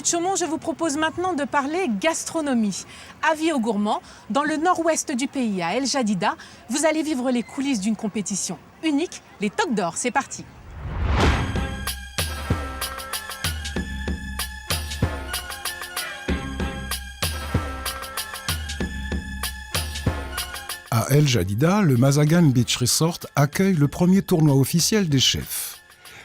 Buts de Chaumont, je vous propose maintenant de parler gastronomie. Avis aux gourmands, dans le nord-ouest du pays, à El Jadida, vous allez vivre les coulisses d'une compétition unique, les Toques d'Or. C'est parti. À El Jadida, le Mazagan Beach Resort accueille le premier tournoi officiel des chefs.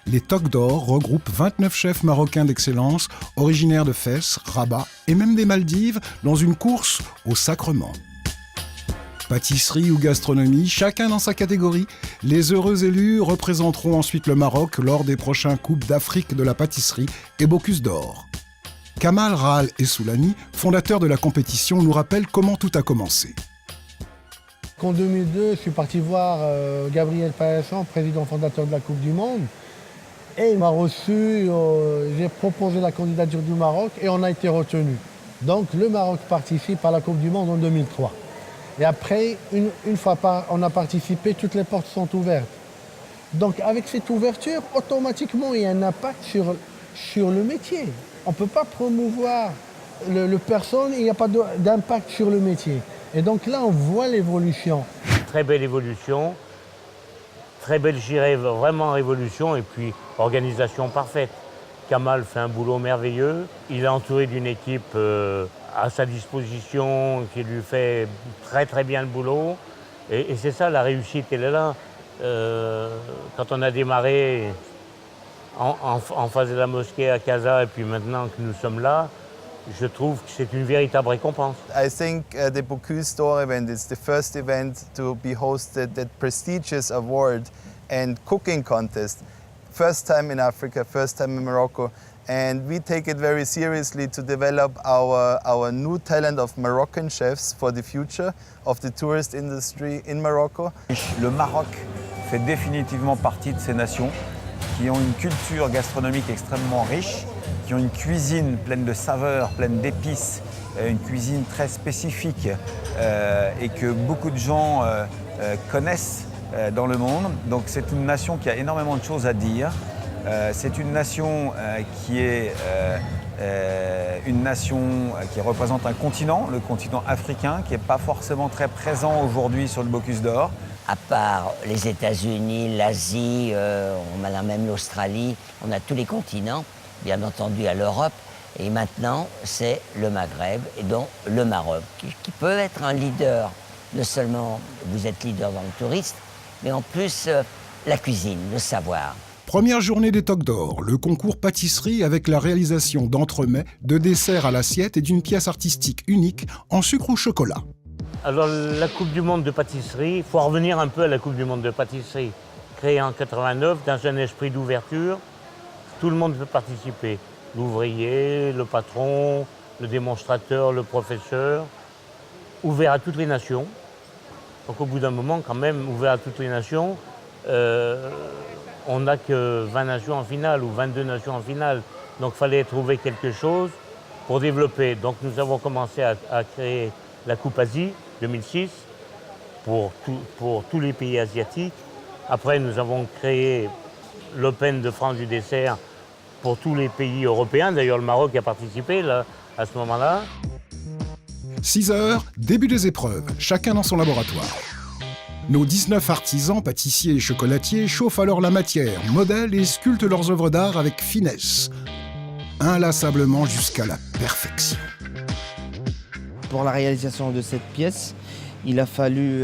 Les Toques d'Or regroupent 29 chefs marocains d'excellence, originaires de Fès, Rabat et même des Maldives, dans une course au sacrement. Pâtisserie ou gastronomie, chacun dans sa catégorie, les heureux élus représenteront ensuite le Maroc lors des prochains Coupes d'Afrique de la pâtisserie et Bocuse d'Or. Kamal Raal Essoulani, fondateur de la compétition, nous rappelle comment tout a commencé. En 2002, je suis parti voir Gabriel Paessan, président fondateur de la Coupe du Monde. Et il m'a reçu, j'ai proposé la candidature du Maroc et on a été retenu. Donc le Maroc participe à la Coupe du Monde en 2003. Et après, une fois on a participé, toutes les portes sont ouvertes. Donc avec cette ouverture, automatiquement, il y a un impact sur le métier. On ne peut pas promouvoir le personne, il n'y a pas d'impact sur le métier. Et donc là, on voit l'évolution. Très belle évolution, très belle, je dirais, vraiment révolution, et puis organisation parfaite. Kamal fait un boulot merveilleux. Il est entouré d'une équipe à sa disposition qui lui fait très très bien le boulot. Et c'est ça, la réussite, elle est là. Quand on a démarré en face de la mosquée à Casa, et puis maintenant que nous sommes là, je trouve que c'est une véritable récompense. I think the Bocuse d'Or event is the first event to be hosted that prestigious award and cooking contest. First time in Africa, first time in Morocco. And we take it very seriously to develop our new talent of Moroccan chefs for the future of the tourist industry in Morocco. Le Maroc fait définitivement partie de ces nations qui ont une culture gastronomique extrêmement riche, qui ont une cuisine pleine de saveurs, pleine d'épices, une cuisine très spécifique et que beaucoup de gens connaissent dans le monde. Donc c'est une nation qui a énormément de choses à dire. C'est une nation qui est une nation qui représente un continent, le continent africain, qui n'est pas forcément très présent aujourd'hui sur le Bocuse d'Or. À part les États-Unis, l'Asie, on a même l'Australie, on a tous les continents, bien entendu à l'Europe, et maintenant c'est le Maghreb et donc le Maroc, qui peut être un leader. Non seulement vous êtes leader dans le tourisme, mais en plus la cuisine, le savoir. Première journée des Toques d'Or, le concours pâtisserie avec la réalisation d'entremets, de desserts à l'assiette et d'une pièce artistique unique en sucre ou chocolat. Alors la Coupe du Monde de pâtisserie, il faut revenir un peu à la Coupe du Monde de pâtisserie. Créée en 89, dans un esprit d'ouverture, tout le monde peut participer. L'ouvrier, le patron, le démonstrateur, le professeur, ouvert à toutes les nations. Donc au bout d'un moment, quand même, ouvert à toutes les nations, on n'a que 20 nations en finale ou 22 nations en finale. Donc il fallait trouver quelque chose pour développer. Donc nous avons commencé à créer la Coupe Asie 2006 pour tous les pays asiatiques. Après, nous avons créé l'Open de France du dessert pour tous les pays européens. D'ailleurs, le Maroc a participé là, à ce moment-là. 6 heures, début des épreuves, chacun dans son laboratoire. Nos 19 artisans, pâtissiers et chocolatiers chauffent alors la matière, modèlent et sculptent leurs œuvres d'art avec finesse, inlassablement jusqu'à la perfection. Pour la réalisation de cette pièce, il a fallu,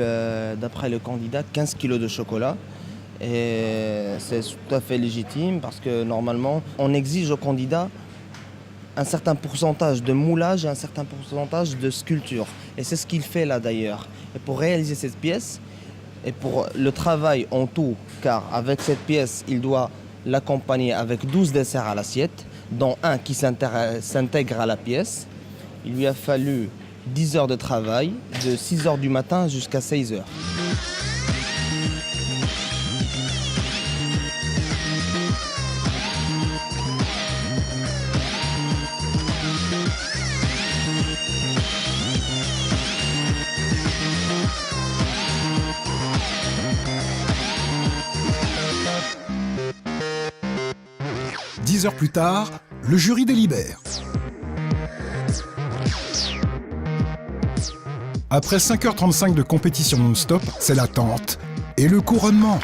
d'après le candidat, 15 kg de chocolat. Et c'est tout à fait légitime parce que normalement, on exige au candidat un certain pourcentage de moulage et un certain pourcentage de sculpture. Et c'est ce qu'il fait là d'ailleurs. Et pour réaliser cette pièce, et pour le travail en tout, car avec cette pièce, il doit l'accompagner avec 12 desserts à l'assiette, dont un qui s'intègre à la pièce. Il lui a fallu 10 heures de travail, de 6 heures du matin jusqu'à 16 heures. Dix heures plus tard, le jury délibère. Après 5h35 de compétition non-stop, c'est l'attente et le couronnement.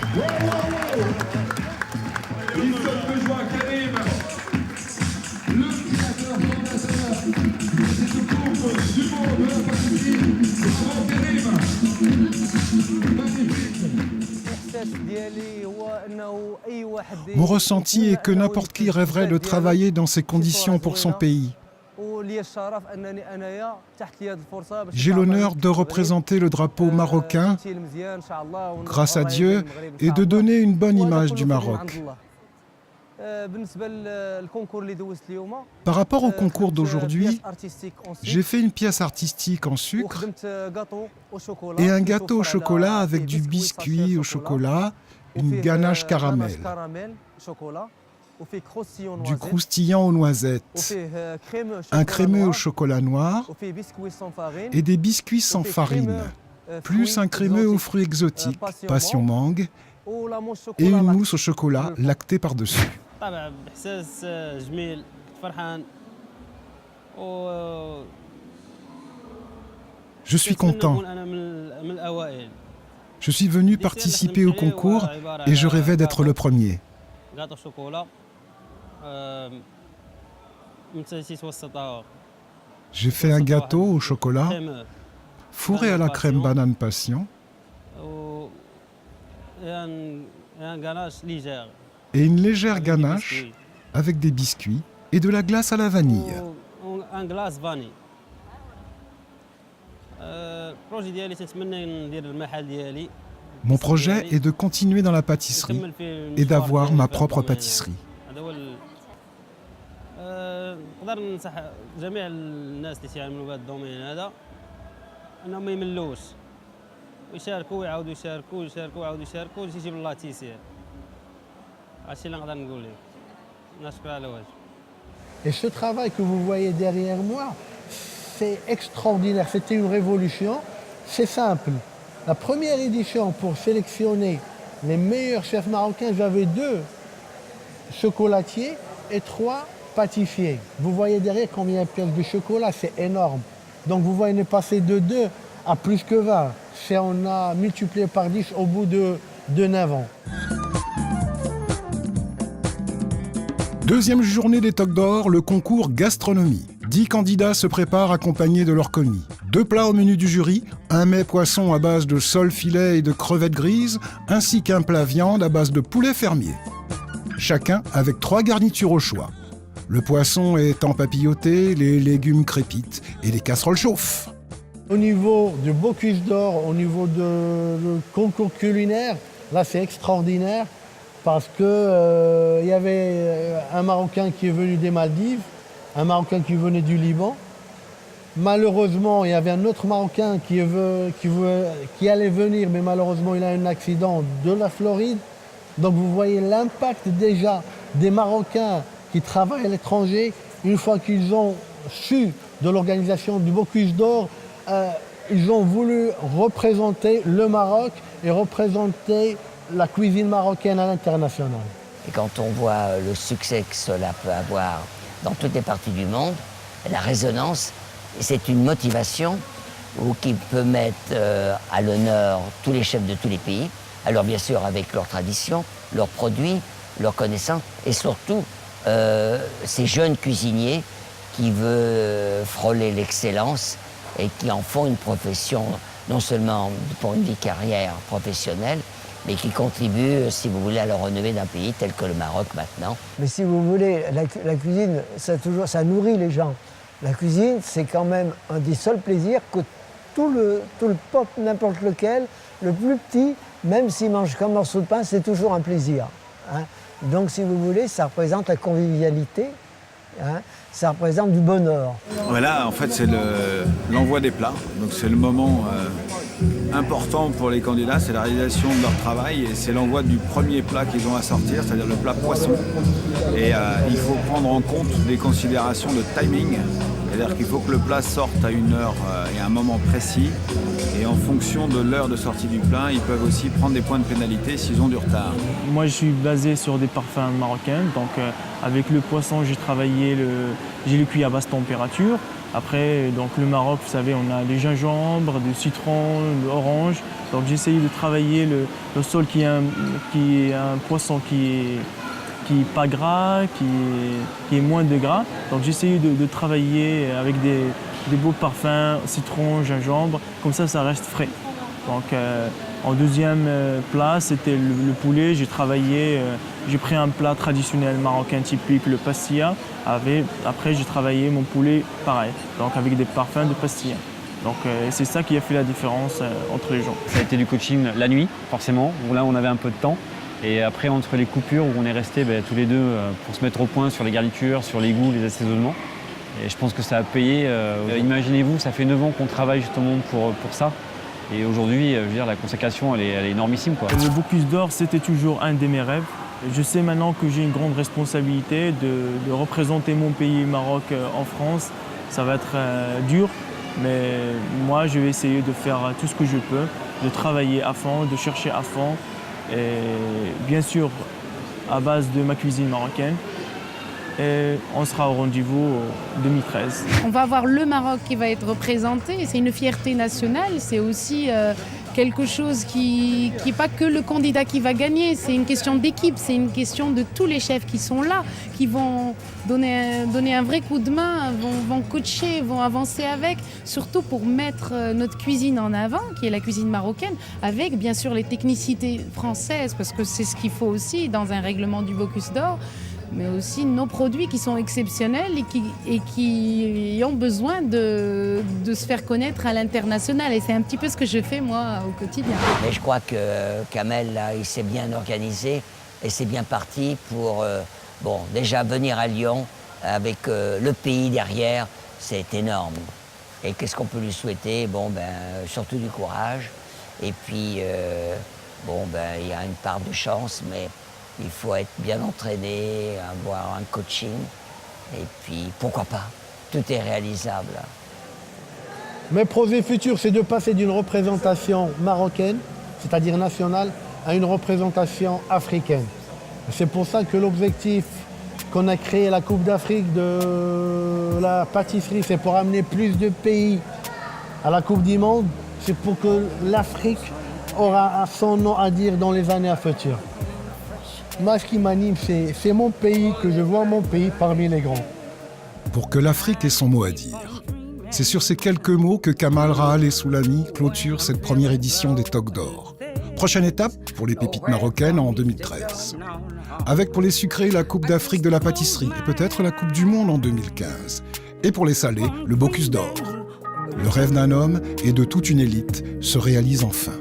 Mon ressenti est que n'importe qui rêverait de travailler dans ces conditions pour son pays. J'ai l'honneur de représenter le drapeau marocain, grâce à Dieu, et de donner une bonne image du Maroc. Par rapport au concours d'aujourd'hui, j'ai fait une pièce artistique en sucre et un gâteau au chocolat avec du biscuit au chocolat, une ganache caramel, du croustillant aux noisettes, un crémeux au chocolat noir et des biscuits sans farine, plus un crémeux aux fruits exotiques, passion mangue, et une mousse au chocolat lactée par-dessus. Je suis content. Je suis venu participer au concours et je rêvais d'être le premier. J'ai fait un gâteau au chocolat, fourré à la crème banane passion et une légère ganache avec des biscuits et de la glace à la vanille. Mon projet est de continuer dans la pâtisserie et d'avoir ma propre pâtisserie. Et ce travail que vous voyez derrière moi, c'est extraordinaire, c'était une révolution. C'est simple. La première édition, pour sélectionner les meilleurs chefs marocains, j'avais 2 chocolatiers et 3 pâtissiers. Vous voyez derrière combien il y a de pièces de chocolat, c'est énorme. Donc vous voyez, on est passé de 2 à plus que 20. On a multiplié par 10 au bout de 9 ans. Deuxième journée des Toques d'Or, le concours gastronomie. 10 candidats se préparent accompagnés de leurs commis. 2 plats au menu du jury, un mets poisson à base de sole filet et de crevettes grises, ainsi qu'un plat viande à base de poulet fermier. Chacun avec 3 garnitures au choix. Le poisson est empapilloté, les légumes crépitent et les casseroles chauffent. Au niveau du Bocuse d'Or, au niveau du concours culinaire, là c'est extraordinaire parce que y avait un Marocain qui est venu des Maldives, un Marocain qui venait du Liban. Malheureusement, il y avait un autre Marocain qui allait venir, mais malheureusement, il a eu un accident de la Floride. Donc vous voyez l'impact déjà des Marocains qui travaillent à l'étranger. Une fois qu'ils ont su de l'organisation du Bocuse d'Or, ils ont voulu représenter le Maroc et représenter la cuisine marocaine à l'international. Et quand on voit le succès que cela peut avoir dans toutes les parties du monde, la résonance, c'est une motivation qui peut mettre à l'honneur tous les chefs de tous les pays, alors bien sûr avec leurs traditions, leurs produits, leurs connaissances, et surtout ces jeunes cuisiniers qui veulent frôler l'excellence et qui en font une profession, non seulement pour une vie carrière professionnelle, mais qui contribuent, si vous voulez, à la renommée d'un pays tel que le Maroc maintenant. Mais si vous voulez, la cuisine, ça nourrit les gens. La cuisine, c'est quand même un des seuls plaisirs que tout le peuple, n'importe lequel, le plus petit, même s'il mange qu'un morceau de pain, c'est toujours un plaisir. Hein. Donc, si vous voulez, ça représente la convivialité, hein, ça représente du bonheur. Voilà, en fait, c'est l'envoi des plats. Donc, c'est le moment important pour les candidats, c'est la réalisation de leur travail et c'est l'envoi du premier plat qu'ils ont à sortir, c'est-à-dire le plat poisson. Et il faut prendre en compte des considérations de timing, c'est-à-dire qu'il faut que le plat sorte à une heure et à un moment précis. Et en fonction de l'heure de sortie du plat, ils peuvent aussi prendre des points de pénalité s'ils ont du retard. Moi, je suis basé sur des parfums marocains. Donc, avec le poisson, j'ai le cuit à basse température. Après, donc le Maroc, vous savez, on a des gingembre, du citron, de l'orange. Donc j'ai essayé de travailler le sol qui est un poisson qui est pas gras, qui est moins de gras. Donc j'ai essayé de travailler avec des beaux parfums, citron, gingembre, comme ça reste frais. Donc en deuxième plat, c'était le poulet. J'ai pris un plat traditionnel marocain typique, le pastilla. Après, j'ai travaillé mon poulet pareil, donc avec des parfums de pastilla. Donc c'est ça qui a fait la différence entre les gens. Ça a été du coaching la nuit, forcément, où là on avait un peu de temps. Et après, entre les coupures, où on est restés tous les deux pour se mettre au point sur les garnitures, sur les goûts, les assaisonnements. Et je pense que ça a payé. Imaginez-vous, ça fait 9 ans qu'on travaille justement pour ça. Et aujourd'hui, je veux dire, la consécration, elle est énormissime, quoi. Le Bocuse d'Or, c'était toujours un de mes rêves. Je sais maintenant que j'ai une grande responsabilité de représenter mon pays, Maroc, en France. Ça va être dur, mais moi, je vais essayer de faire tout ce que je peux, de travailler à fond, de chercher à fond. Et bien sûr, à base de ma cuisine marocaine. Et on sera au rendez-vous 2013. On va avoir le Maroc qui va être représenté. C'est une fierté nationale. C'est aussi quelque chose qui n'est pas que le candidat qui va gagner. C'est une question d'équipe. C'est une question de tous les chefs qui sont là, qui vont donner un vrai coup de main, vont coacher, vont avancer avec. Surtout pour mettre notre cuisine en avant, qui est la cuisine marocaine, avec bien sûr les technicités françaises, parce que c'est ce qu'il faut aussi dans un règlement du Bocuse d'Or. Mais aussi nos produits qui sont exceptionnels et qui ont besoin de se faire connaître à l'international. Et c'est un petit peu ce que je fais, moi, au quotidien. Mais je crois que Kamel, là, il s'est bien organisé et c'est bien parti pour, déjà venir à Lyon avec le pays derrière, c'est énorme. Et qu'est-ce qu'on peut lui souhaiter? Surtout du courage. Et puis, il y a une part de chance, mais il faut être bien entraîné, avoir un coaching. Et puis, pourquoi pas? Tout est réalisable. Mes projets futurs, c'est de passer d'une représentation marocaine, c'est-à-dire nationale, à une représentation africaine. C'est pour ça que l'objectif qu'on a créé la Coupe d'Afrique de la pâtisserie, c'est pour amener plus de pays à la Coupe du Monde. C'est pour que l'Afrique aura son nom à dire dans les années à venir. Moi, ce qui m'anime, c'est mon pays, que je vois mon pays parmi les grands. Pour que l'Afrique ait son mot à dire. C'est sur ces quelques mots que Kamal Rahal et Soulami clôturent cette première édition des Toques d'Or. Prochaine étape pour les pépites marocaines en 2013. Avec pour les sucrés la Coupe d'Afrique de la pâtisserie et peut-être la Coupe du Monde en 2015. Et pour les salés, le Bocuse d'Or. Le rêve d'un homme et de toute une élite se réalise enfin.